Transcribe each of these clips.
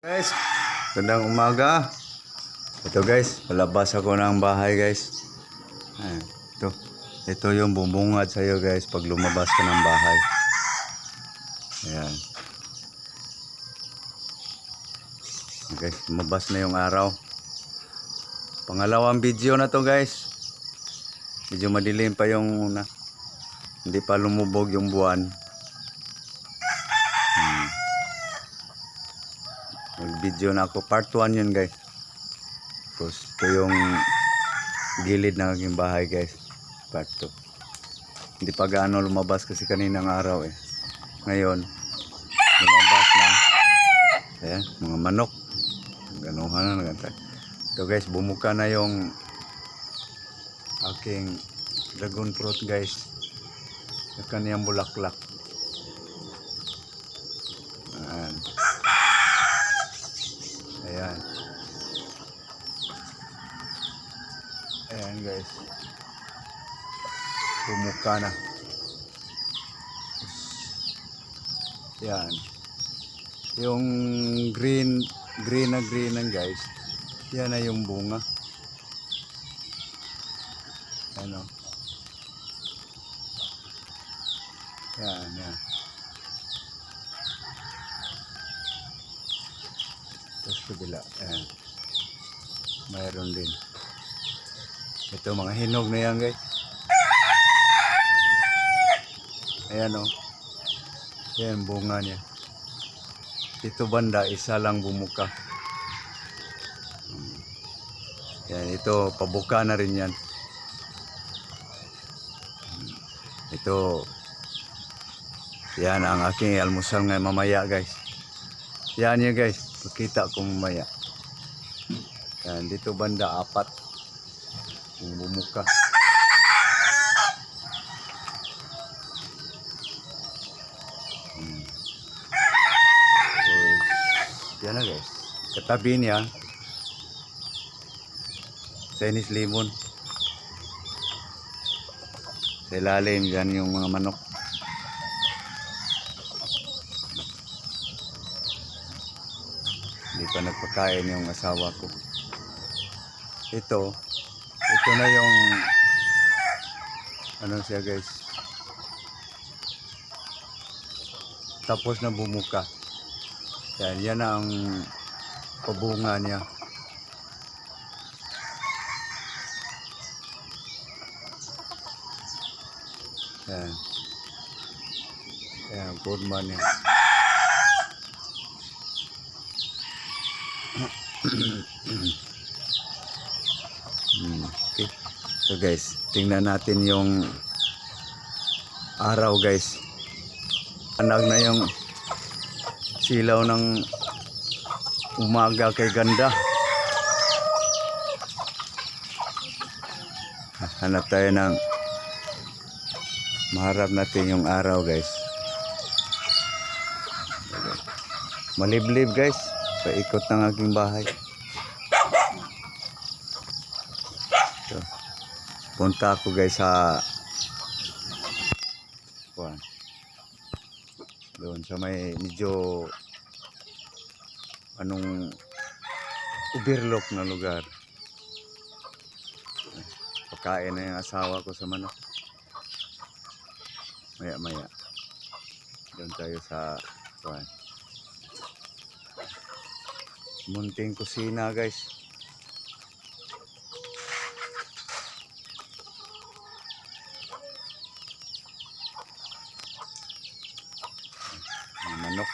Guys, gandang umaga. Ito guys, palabas ako ng bahay guys. Ayan, ito yung bumungad sa iyo guys pag lumabas ka ng bahay. Ayan. Guys, lumabas na yung araw. Pangalawang video na to guys. Medyo madilim pa yung hindi pa lumubog yung buwan. Mag-video na ako, part 1 yun guys. Tapos ito yung gilid ng aking bahay guys, part 2. Hindi pa gaano lumabas kasi kaninang araw eh. Ngayon lumabas na. Ayan, mga manok ganuhan na nagantay. Ito guys, bumuka na yung aking dragon fruit guys, yung kaniyang bulaklak. Ayan. Ayan. Ayan guys. Bumuka na. Ayan. Yung green na guys. Yan na yung bunga. Ano? Yan, yan. Tapos kabila, ayan. Mayroon din. Ito mga hinog na yan guys. Ayan o. Ayan bunga niya. Ito banda, isa lang bumuka. Ayan, ito pabuka na rin yan. Ito, yan ang aking almusal ngayon mamaya guys. Yan yun guys. Pakita ko mamaya. Yan, dito banda 4 yung bumuka. So, yan na guys. Katabi niya Chinese lemon. Sa ilalim yan yung mga manok. Hindi pa nagpakain yung asawa ko. Ito na yung ano siya guys, tapos na bumuka. Yan ang pabunga niya. Yan forma niya. Okay. So guys, tingnan natin yung araw guys. Anag na yung silaw ng umaga kay ganda. Hanap tayo ng maharap natin yung araw guys. Maliblib guys. Paikot ng aking bahay. So, punta ako guys sa doon sa may medyo anong overlook na lugar. Pagkain na yung asawa ko sa manok. Maya doon tayo sa munting kusina guys. Manok.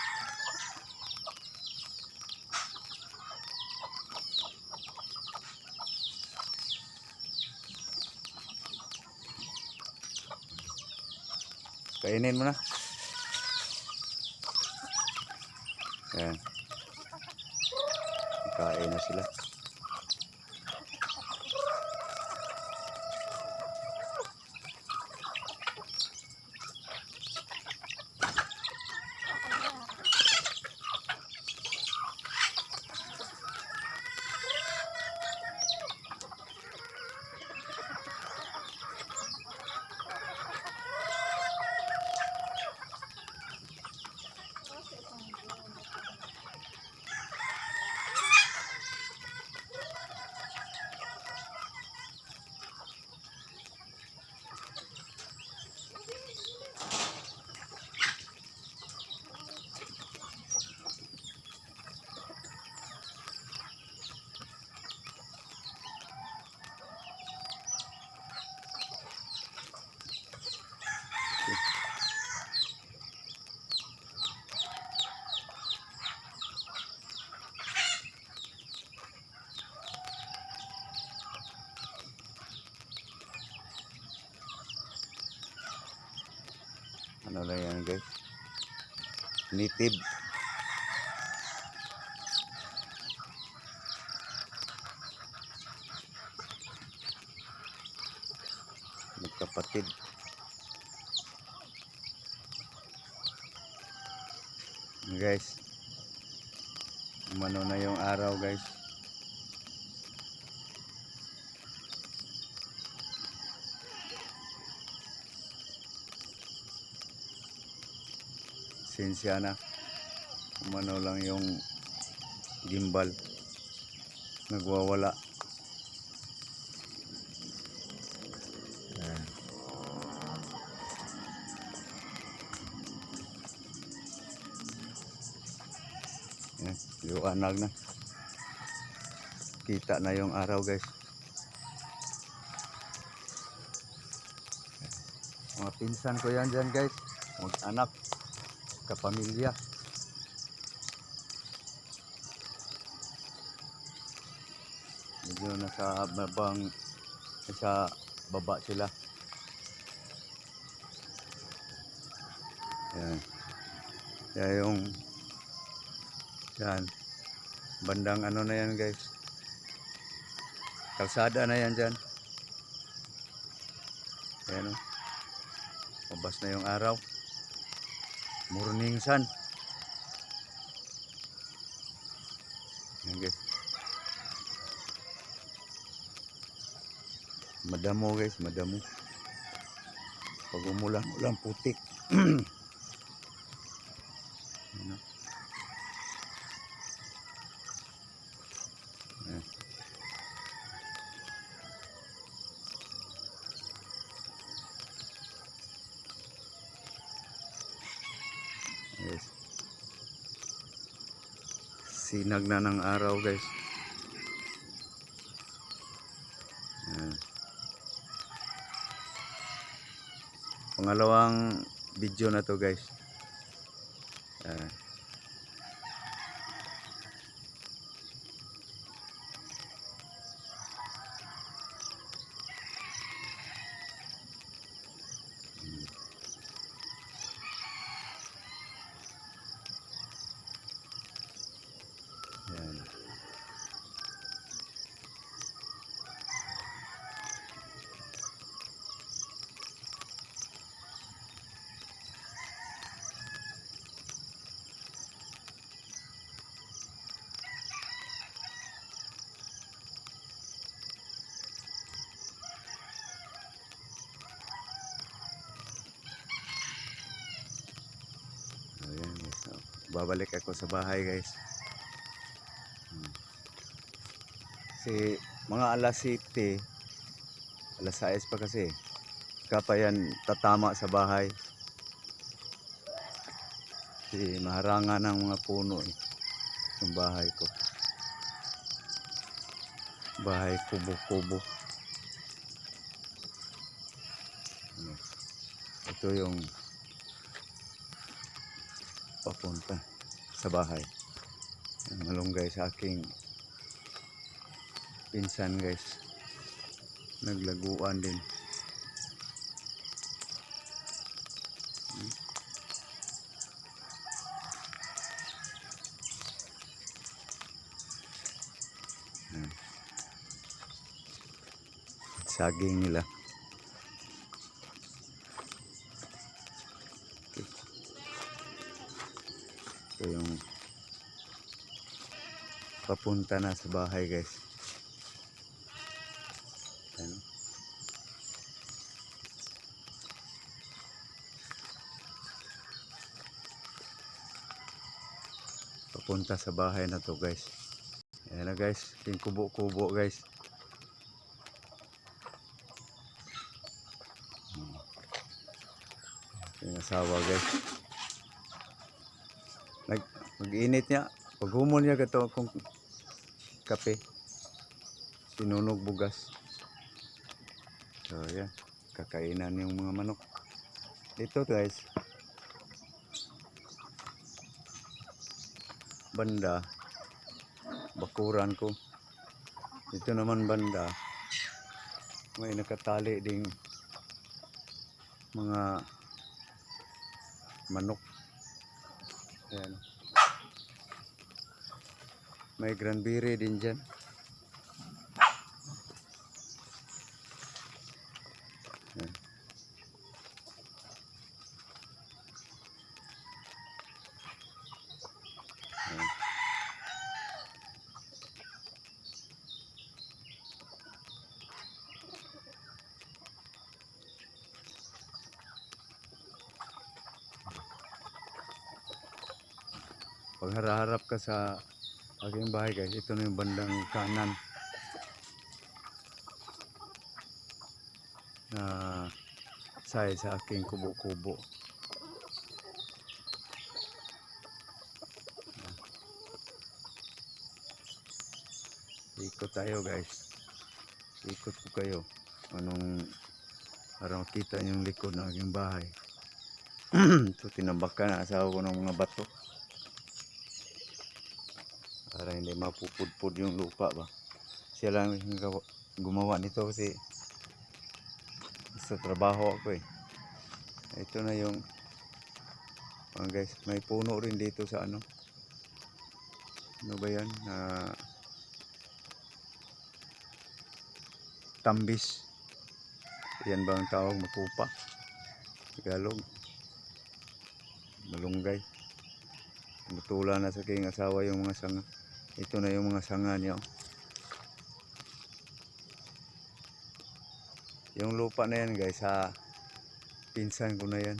Kainin mo na. Ayan. Kain na sila. Ano lang yan guys. Native. Magkapatid. Guys. Umano na yung araw guys. Sensya na. Umano lang yung gimbal. Nagwawala. Ayan. Ayan. Liwanag na. Kita na yung araw guys. Mga pinsan ko yan dyan guys. Mag-anak. Kapamilya. Medyo nasa baba sila. Yan. Kaya yung yan. Bandang ano na yan guys. Kalsada na yan dyan. Ayan o. Mabas na yung araw. Morning sun. Yan guys. Madamo guys, madamo. Pag umulan putik. Ano? Yan. Yes. Sinag na ng araw guys. Yan. Pangalawang video na to guys. Yan. Yan. Ayan guys. So, babalik ako sa bahay guys. Kasi mga alas 7, alas 6 pa kasi. Kapayan tatama sa bahay. Kasi maharangan ng mga puno eh. Yung bahay ko. Bahay kubo-kubo. Ito yung papunta sa bahay. Malunggay sa aking pinsan guys. Naglaguan din. Saging nila. Okay. Ito yung papunta na sa bahay guys. Ayan. Papunta sa bahay na to guys. Ayan na guys, yung kubo-kubo guys. Yung asawa guys. Mag-init niya. Pag humol niya gato akong kape. Sinunog bugas. So yan. Kakainan yung mga manok. Dito guys. Banda. Bakuran ko. Dito naman banda. May nakatali ding mga manok. Ayan. May cranberry din dyan. Ayan. Ayan. Pag harap ka sa aking bahay guys, ito na yung bandang kanan na side sa aking kubo-kubo. Ikot tayo guys, ikot ko kayo para makita yung likod ng aking bahay. Ito tinambakan na asawa ko ng mga bato para hindi mapupudpud yung lupa ba. Siya lang yung gumawa nito kasi sa trabaho ako eh. Ito na yung guys, may puno rin dito sa ano ba yan, tambis. Yan ba ang tawag, mapupa Tagalog? Malunggay. Butula na sa aking asawa yung mga sanga. Ito na yung mga sanga niya. Yung lupa na yan guys, sa pinsan ko na yan.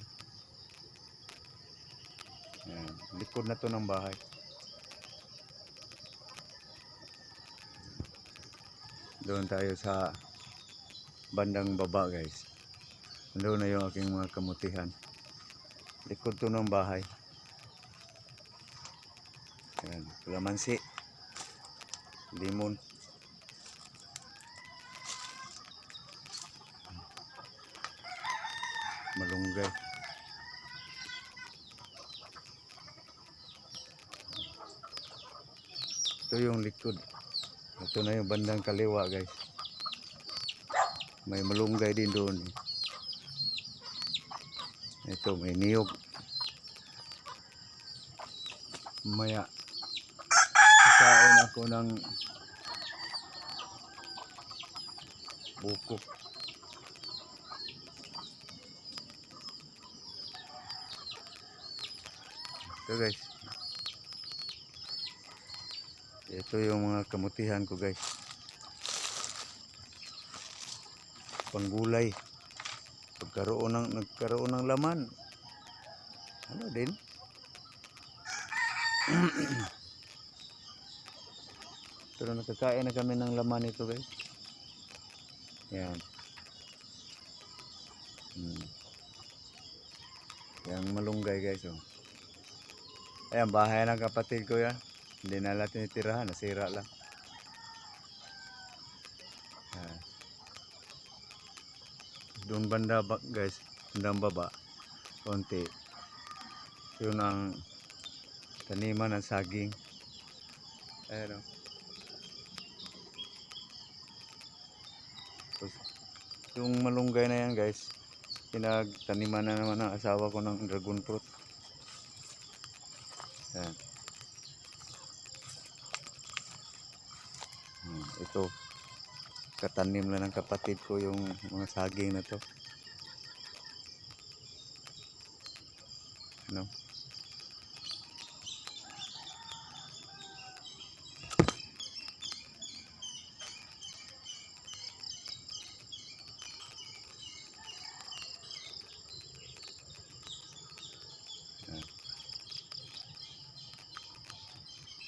Yan. Likod na to ng bahay. Doon tayo sa bandang baba guys. Doon na yung aking mga kamutihan. Likod to ng bahay. Yan. Kalamansi, limon, malunggay. Ito yung likod. Ito na yung bandang kaliwa guys. May malunggay din doon. Ito may niyog. Maya kakain ako ng buko. Ito guys. Ito yung mga kamutihan ko guys. Panggulay. Nagkaroon ng laman. Ano din? Pero nakakain na kami ng laman ito guys. Yan. Yang malunggay guys. Oh. Ayan, bahay ng kapatid ko yan. Hindi na natin itirahan, nasira lang. Ayan. Doon banda guys, bandang baba, konti. Yun ang taniman ng saging. Ayan o. Yung malunggay na yan guys, pinagtaniman na naman ng asawa ko ng dragon fruit. Ayan. Ito, katanim lang ng kapatid ko yung mga saging na to. No?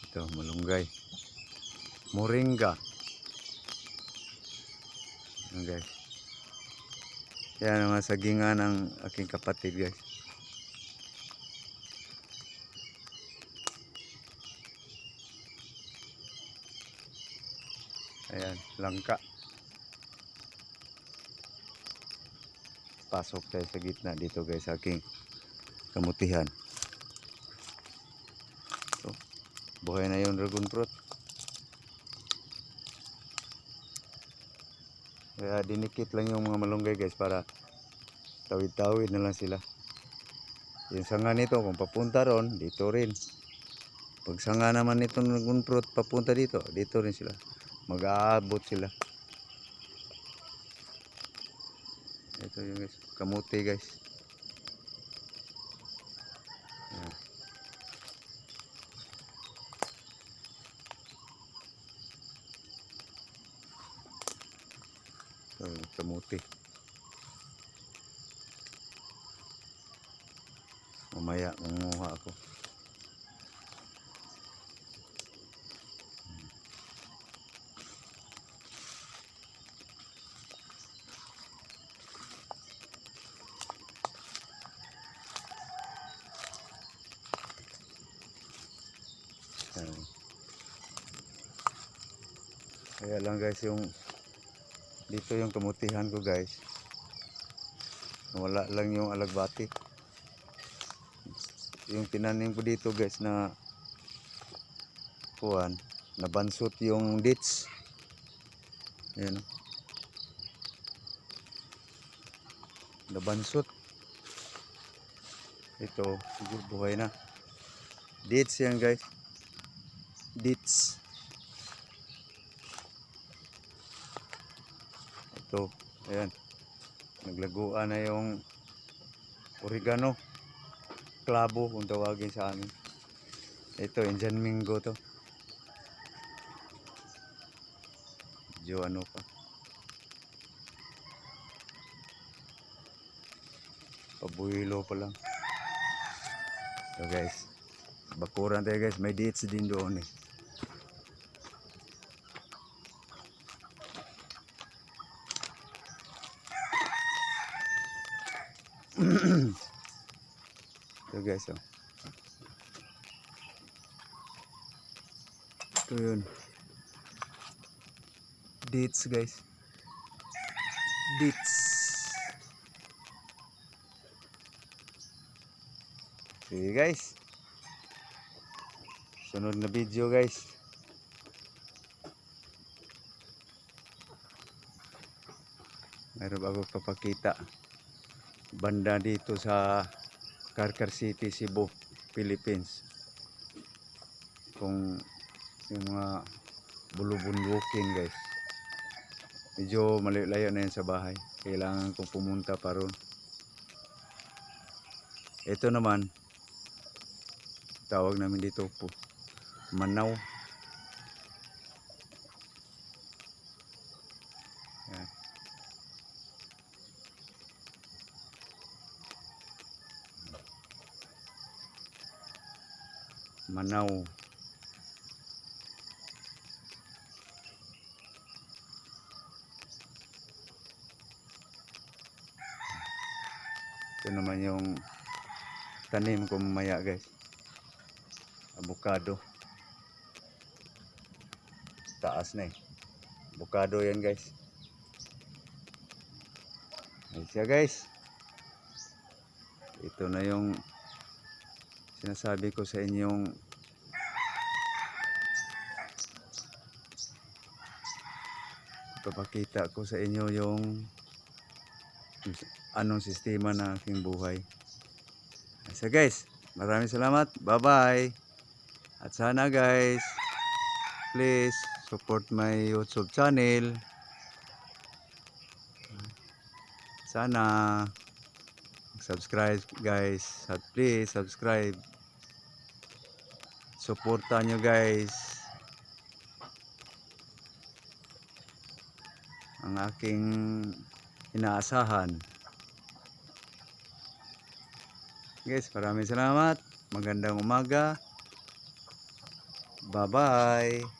Ito, malunggay. Moringa. Ayan guys. Yan ang mga sagingan ng aking kapatid guys. Ayan, langka. Pasok tayo sa gitna dito guys sa aking kamutihan. So, buhay na yung dragon fruit. Kaya dinikit lang yung mga malunggay guys para tawid-tawid na lang sila. Yung sanga nito, kung papunta ron, dito rin. Pag sanga naman nito nagunprot, papunta dito, dito rin sila. Mag-aabot sila. Ito yung guys, kamuti guys. Ayan. Ito yung kamuti. Mamaya manguha ako. Ayan. Kaya lang guys, yung dito yung kamutihan ko guys, wala lang yung alagbati. Yung tinanim ko dito guys na kuwan, nabansot yung ditch. Ayan, nabansot. Ito siguro buhay na. Ditch yan guys, ditch. Ito, ayan, naglaguan na yung oregano, klabo kung tawagin sa amin. Ito, Indian Mingo to. Medyo ano pa. Pabuhilo pa lang. So guys, bakuran tayo guys, may dates din doon eh. So guys, oh. Ito yun. Dates guys. Dates. Sige guys. Sunod na video guys. Meron ako papakita. Banda dito sa Carcar City, Cebu, Philippines. Kung yung mga bulubundukin guys. Medyo malayo na yan sa bahay. Kailangan kong pumunta pa ron. Ito naman, tawag namin dito po, Manaw. Yan. Manaw. Ito naman yung tanim ko mamaya guys. Avocado. Taas na eh. Avocado yan guys. Ayun siya guys. Ito na yung sinasabi ko sa inyong papakita ko sa inyo yung anong sistema na aking buhay. So guys, maraming salamat. Bye bye. At sana guys, please support my YouTube channel. Sana subscribe guys. At please subscribe. Suportahan nyo guys ang aking inaasahan. Guys, maraming salamat. Magandang umaga. Bye bye.